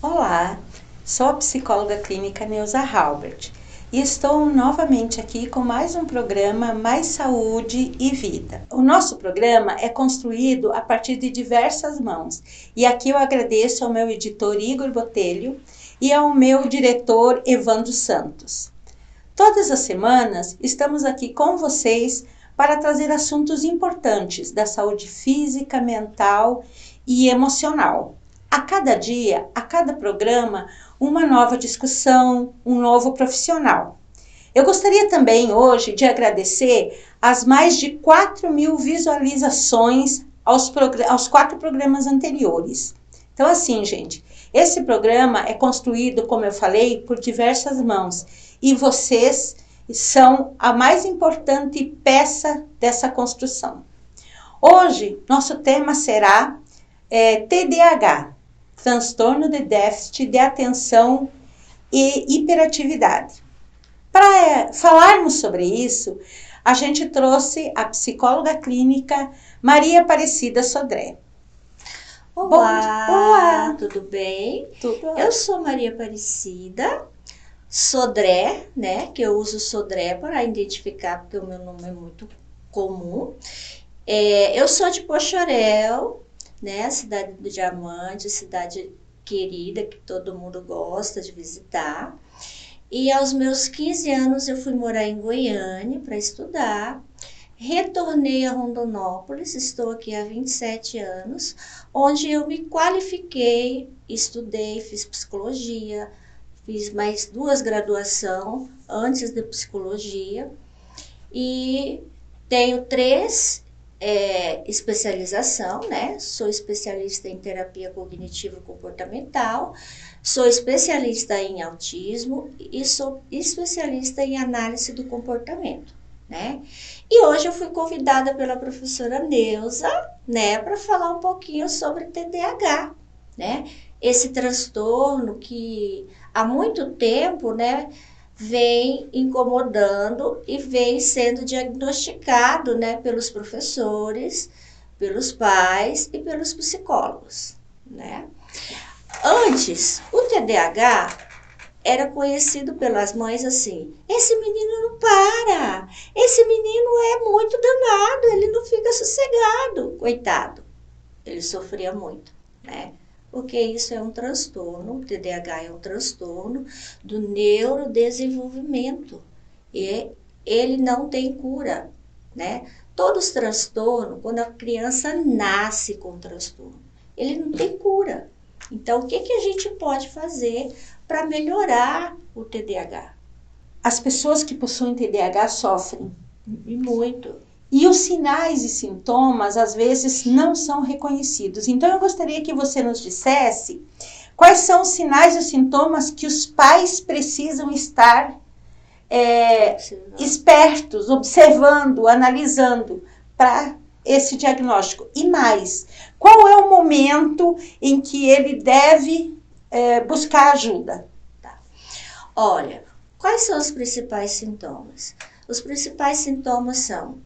Olá, sou a psicóloga clínica Neuza Halbert e estou novamente aqui com mais um programa Mais Saúde e Vida. O nosso programa é construído a partir de diversas mãos e aqui eu agradeço ao meu editor Igor Botelho e ao meu diretor Evandro Santos. Todas as semanas estamos aqui com vocês para trazer assuntos importantes da saúde física, mental e emocional. A cada dia, a cada programa, uma nova discussão, um novo profissional. Eu gostaria também hoje de agradecer as mais de 4.000 visualizações aos 4 programas anteriores. Então assim, gente, esse programa é construído, como eu falei, por diversas mãos e vocês são a mais importante peça dessa construção. Hoje, nosso tema será TDAH. Transtorno de déficit de atenção e hiperatividade. Para falarmos sobre isso, a gente trouxe a psicóloga clínica Maria Aparecida Sodré. Olá, tudo bem? Tudo Eu sou Maria Aparecida Sodré, né? Que eu uso Sodré para identificar, porque o meu nome é muito comum. Eu sou de Poxarel, né? Cidade do Diamante, cidade querida que todo mundo gosta de visitar. E aos meus 15 anos eu fui morar em Goiânia para estudar. Retornei a Rondonópolis, estou aqui há 27 anos, onde eu me qualifiquei, estudei, fiz psicologia, fiz mais 2 graduações antes de psicologia e tenho 3 especialização, né? Sou especialista em terapia cognitivo-comportamental, sou especialista em autismo e sou especialista em análise do comportamento, né? E hoje eu fui convidada pela professora Neuza, né, para falar um pouquinho sobre TDAH, né? Esse transtorno que há muito tempo, né, vem incomodando e vem sendo diagnosticado, né, pelos professores, pelos pais e pelos psicólogos, né? Antes, o TDAH era conhecido pelas mães assim: esse menino não para, esse menino é muito danado, ele não fica sossegado, coitado. Ele sofria muito, né? Porque isso é um transtorno, o TDAH é um transtorno do neurodesenvolvimento e ele não tem cura, né? Todos os transtornos, quando a criança nasce com transtorno, ele não tem cura. Então, o que a gente pode fazer para melhorar o TDAH? As pessoas que possuem TDAH sofrem. E muito. E os sinais e sintomas, às vezes, não são reconhecidos. Então, eu gostaria que você nos dissesse quais são os sinais e sintomas que os pais precisam estar espertos, observando, analisando para esse diagnóstico. E mais, qual é o momento em que ele deve buscar ajuda? Tá. Olha, quais são os principais sintomas? Os principais sintomas são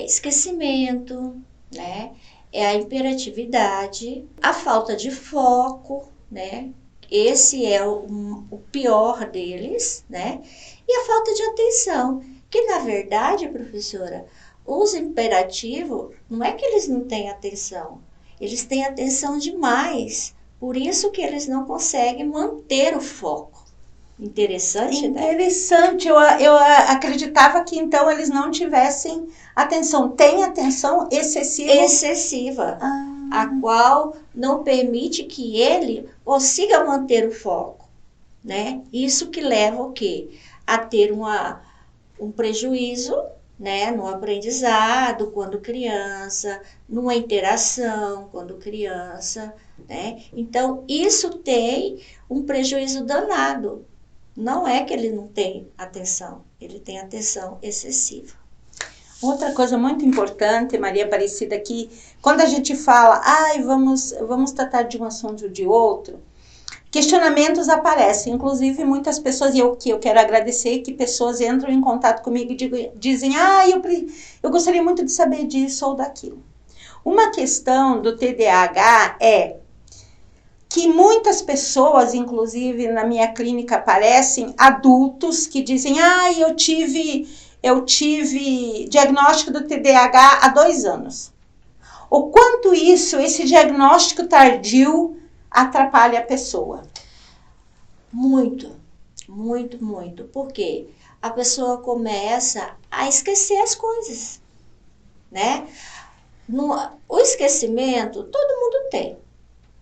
esquecimento, né? A hiperatividade, a falta de foco, né? Esse é o pior deles, né? E a falta de atenção, que na verdade, professora, os hiperativos, não é que eles não têm atenção, eles têm atenção demais, por isso que eles não conseguem manter o foco. Interessante, né? Interessante, eu acreditava que então eles não tivessem atenção. Tem atenção excessiva? Excessiva, a qual não permite que ele consiga manter o foco, né? Isso que leva o quê? A ter um prejuízo, né? No aprendizado quando criança, numa interação quando criança, né? Então, isso tem um prejuízo danado. Não é que ele não tem atenção, ele tem atenção excessiva. Outra coisa muito importante, Maria Aparecida, que quando a gente fala, vamos tratar de um assunto ou de outro, questionamentos aparecem, inclusive muitas pessoas, e eu quero agradecer que pessoas entram em contato comigo e dizem, eu gostaria muito de saber disso ou daquilo. Uma questão do TDAH é que muitas pessoas, inclusive na minha clínica, aparecem adultos que dizem, eu tive diagnóstico do TDAH há 2 anos. O quanto esse diagnóstico tardio atrapalha a pessoa? Muito, muito, muito. Por quê? A pessoa começa a esquecer as coisas, né? O esquecimento todo mundo tem,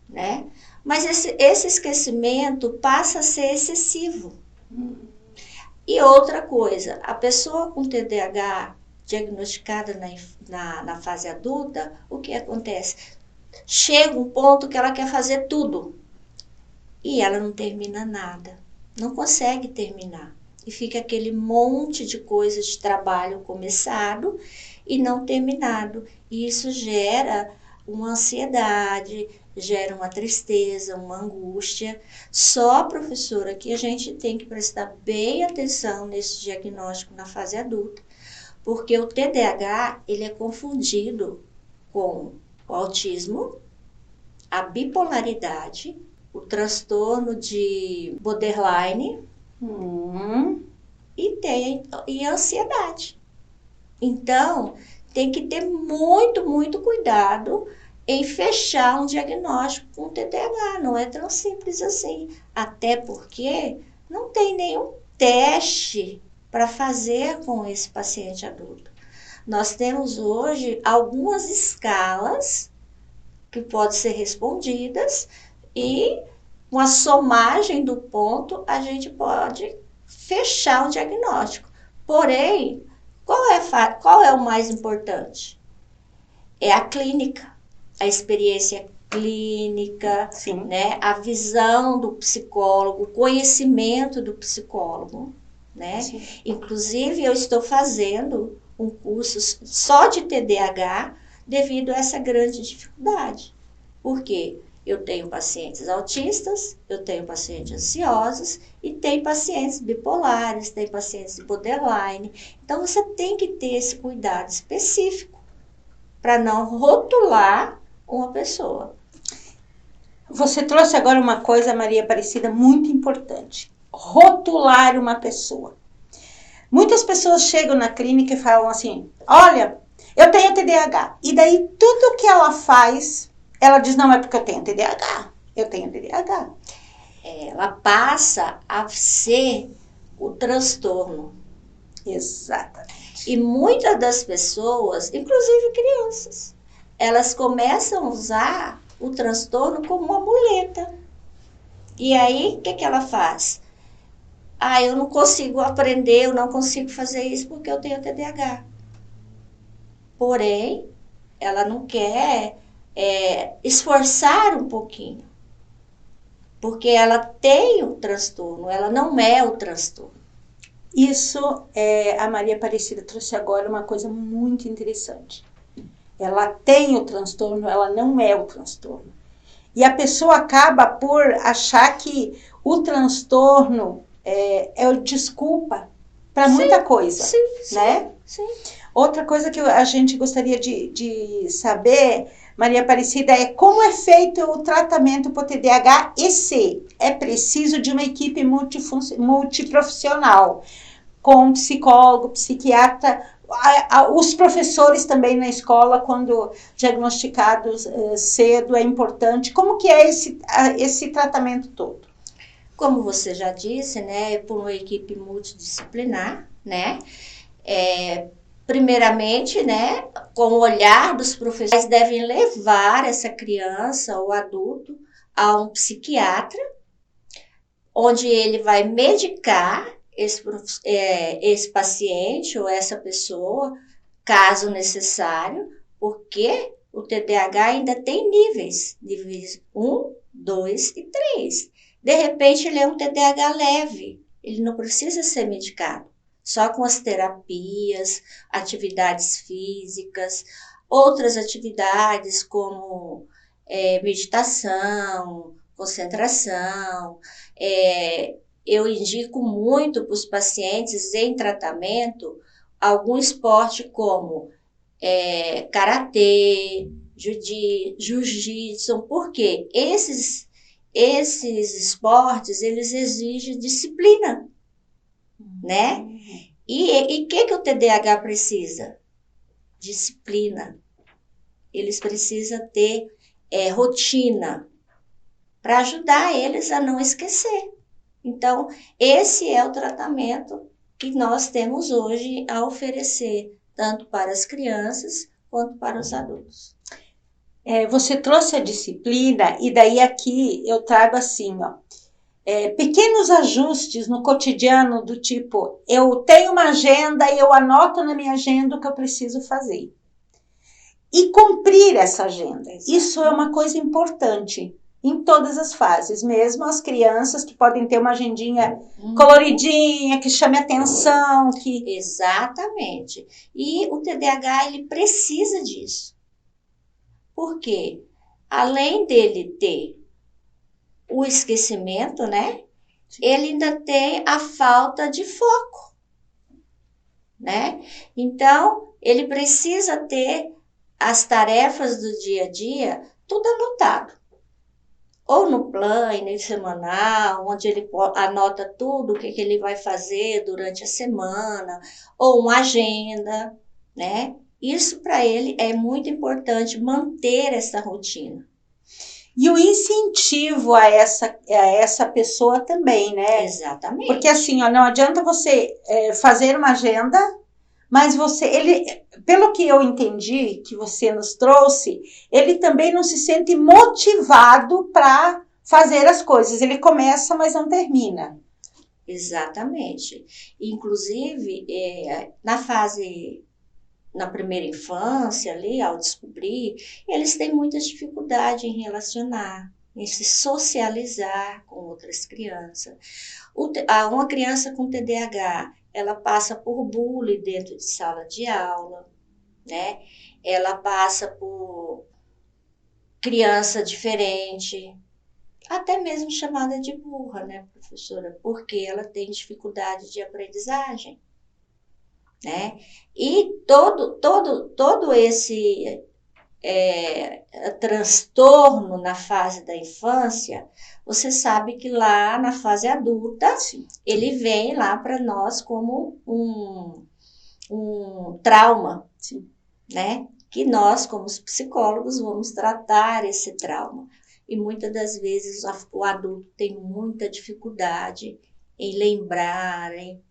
né? Mas esse esquecimento passa a ser excessivo. E outra coisa, a pessoa com TDAH diagnosticada na fase adulta, o que acontece? Chega um ponto que ela quer fazer tudo e ela não termina nada, não consegue terminar. E fica aquele monte de coisas de trabalho começado e não terminado. E isso gera uma ansiedade, gera uma tristeza, uma angústia. Só, professora, que a gente tem que prestar bem atenção nesse diagnóstico na fase adulta, porque o TDAH, ele é confundido com o autismo, a bipolaridade, o transtorno de borderline e a ansiedade. Então, tem que ter muito, muito cuidado em fechar um diagnóstico com TDAH. Não é tão simples assim. Até porque não tem nenhum teste para fazer com esse paciente adulto. Nós temos hoje algumas escalas que podem ser respondidas e com a somagem do ponto a gente pode fechar o diagnóstico. Porém, qual é o mais importante? É a clínica, a experiência clínica, né? A visão do psicólogo, o conhecimento do psicólogo, né? Inclusive, eu estou fazendo um curso só de TDAH devido a essa grande dificuldade. Por quê? Eu tenho pacientes autistas, eu tenho pacientes ansiosos e tenho pacientes bipolares, tenho pacientes de borderline. Então, você tem que ter esse cuidado específico para não rotular uma pessoa. Você trouxe agora uma coisa, Maria Aparecida, muito importante. Rotular uma pessoa. Muitas pessoas chegam na clínica e falam assim, olha, eu tenho TDAH. E daí tudo que ela faz, ela diz, não é porque eu tenho TDAH. Eu tenho TDAH. Ela passa a ser o transtorno. Exatamente. E muitas das pessoas, inclusive crianças, elas começam a usar o transtorno como uma muleta. E aí, o que ela faz? Eu não consigo aprender, eu não consigo fazer isso porque eu tenho TDAH. Porém, ela não quer esforçar um pouquinho. Porque ela tem o transtorno, ela não é o transtorno. Isso, a Maria Aparecida trouxe agora uma coisa muito interessante. Ela tem o transtorno, ela não é o transtorno. E a pessoa acaba por achar que o transtorno é desculpa para muita coisa, né? Sim. Outra coisa que a gente gostaria de saber, Maria Aparecida, é como é feito o tratamento para o TDAH e se é preciso de uma equipe multiprofissional, com psicólogo, psiquiatra, os professores também na escola, quando diagnosticados cedo, é importante. Como que é esse tratamento todo? Como você já disse, né, por uma equipe multidisciplinar, né, primeiramente, né, com o olhar dos professores, devem levar essa criança ou adulto a um psiquiatra, onde ele vai medicar esse paciente ou essa pessoa, caso necessário, porque o TDAH ainda tem níveis 1, 2 e 3. De repente, ele é um TDAH leve, ele não precisa ser medicado. só com as terapias, atividades físicas, outras atividades como meditação, concentração. Eu indico muito para os pacientes em tratamento algum esporte como karatê, jiu-jitsu, porque esses esportes, eles exigem disciplina, né? E que o TDAH precisa? Disciplina. Eles precisam ter rotina para ajudar eles a não esquecer. Então, esse é o tratamento que nós temos hoje a oferecer, tanto para as crianças quanto para os adultos. Você trouxe a disciplina e daí aqui eu trago assim, ó, pequenos ajustes no cotidiano do tipo, eu tenho uma agenda e eu anoto na minha agenda o que eu preciso fazer. E cumprir essa agenda. Isso é uma coisa importante em todas as fases, mesmo as crianças que podem ter uma agendinha coloridinha, que chame atenção. Exatamente. E o TDAH, ele precisa disso. Por quê? Além dele ter o esquecimento, né? Ele ainda tem a falta de foco, né? Então, ele precisa ter as tarefas do dia a dia tudo anotado. Ou no planner semanal, onde ele anota tudo o que ele vai fazer durante a semana, ou uma agenda, né? Isso para ele é muito importante, manter essa rotina. E o incentivo a essa pessoa também, né? Exatamente. Porque assim, ó, não adianta você fazer uma agenda, mas pelo que eu entendi que você nos trouxe, ele também não se sente motivado para fazer as coisas. Ele começa, mas não termina. Exatamente. Inclusive, na primeira infância, ali, ao descobrir, eles têm muita dificuldade em relacionar, em se socializar com outras crianças. Uma criança com TDAH, ela passa por bullying dentro de sala de aula, né? Ela passa por criança diferente, até mesmo chamada de burra, né, professora? Porque ela tem dificuldade de aprendizagem, né? E todo esse transtorno na fase da infância, você sabe que lá na fase adulta, sim, ele vem lá para nós como um trauma, sim, né? Que nós, como os psicólogos, vamos tratar esse trauma. E muitas das vezes o adulto tem muita dificuldade em lembrar, em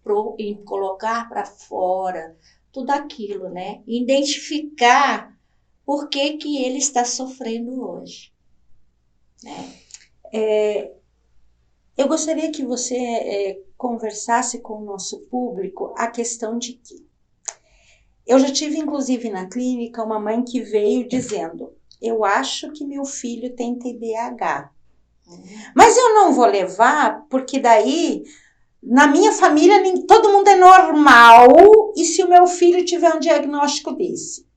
colocar para fora tudo aquilo, né? Identificar por que ele está sofrendo hoje, né? Eu gostaria que você conversasse com o nosso público a questão de que eu já tive, inclusive, na clínica, uma mãe que veio dizendo: eu acho que meu filho tem TDAH. Mas eu não vou levar, porque daí, na minha família, todo mundo é normal, e se o meu filho tiver um diagnóstico desse?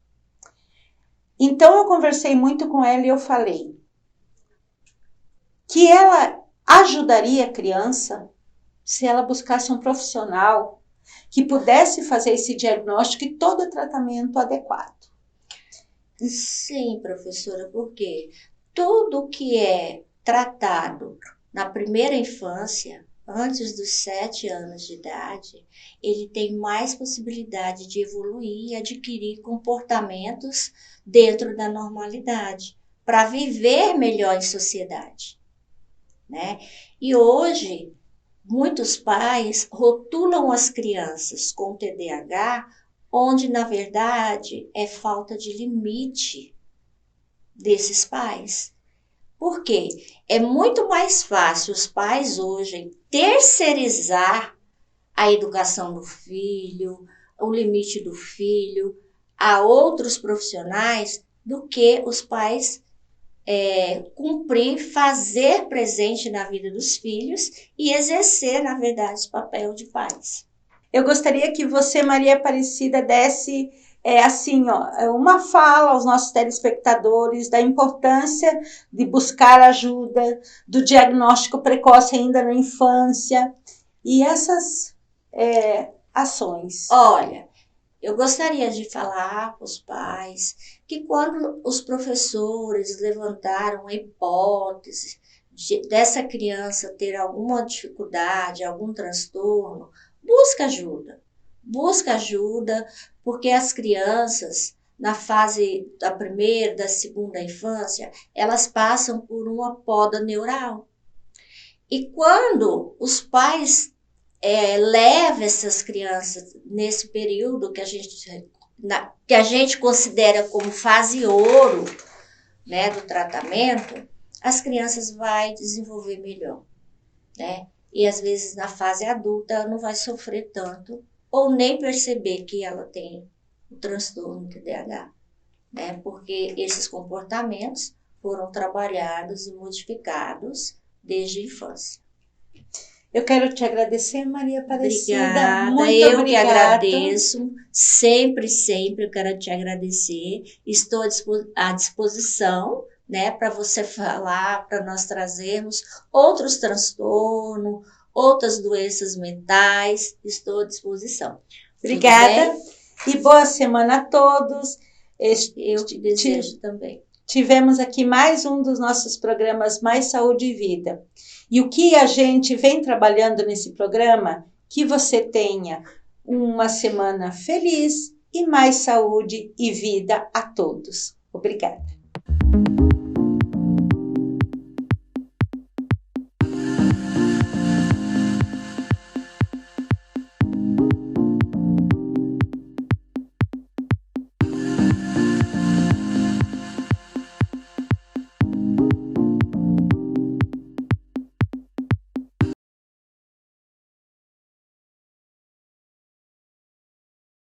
Então, eu conversei muito com ela e eu falei que ela ajudaria a criança se ela buscasse um profissional que pudesse fazer esse diagnóstico e todo o tratamento adequado. Sim, professora, porque tudo que é tratado na primeira infância, antes dos 7 anos de idade, ele tem mais possibilidade de evoluir e adquirir comportamentos dentro da normalidade, para viver melhor em sociedade, né? E hoje, muitos pais rotulam as crianças com TDAH, onde, na verdade, é falta de limite desses pais. Por quê? É muito mais fácil os pais hoje terceirizar a educação do filho, o limite do filho, a outros profissionais, do que os pais cumprir, fazer presente na vida dos filhos e exercer, na verdade, o papel de pais. Eu gostaria que você, Maria Aparecida, desse uma fala aos nossos telespectadores da importância de buscar ajuda, do diagnóstico precoce ainda na infância e essas ações. Olha, eu gostaria de falar para os pais que quando os professores levantaram a hipótese dessa criança ter alguma dificuldade, algum transtorno, busca ajuda. Busca ajuda, porque as crianças, na fase da primeira, da segunda infância, elas passam por uma poda neural. E quando os pais levam essas crianças nesse período que a gente considera como fase ouro, né, do tratamento, as crianças vão desenvolver melhor, né? E às vezes na fase adulta ela não vai sofrer tanto ou nem perceber que ela tem o transtorno TDAH, né? Porque esses comportamentos foram trabalhados e modificados desde a infância. Eu quero te agradecer, Maria Aparecida. Obrigada, muito eu obrigada. Que agradeço, sempre eu quero te agradecer. Estou à disposição, né, para você falar, para nós trazermos outros transtornos, outras doenças mentais. Estou à disposição. Obrigada e boa semana a todos. Eu te desejo também. Tivemos aqui mais um dos nossos programas Mais Saúde e Vida. E o que a gente vem trabalhando nesse programa, que você tenha uma semana feliz e mais saúde e vida a todos. Obrigada.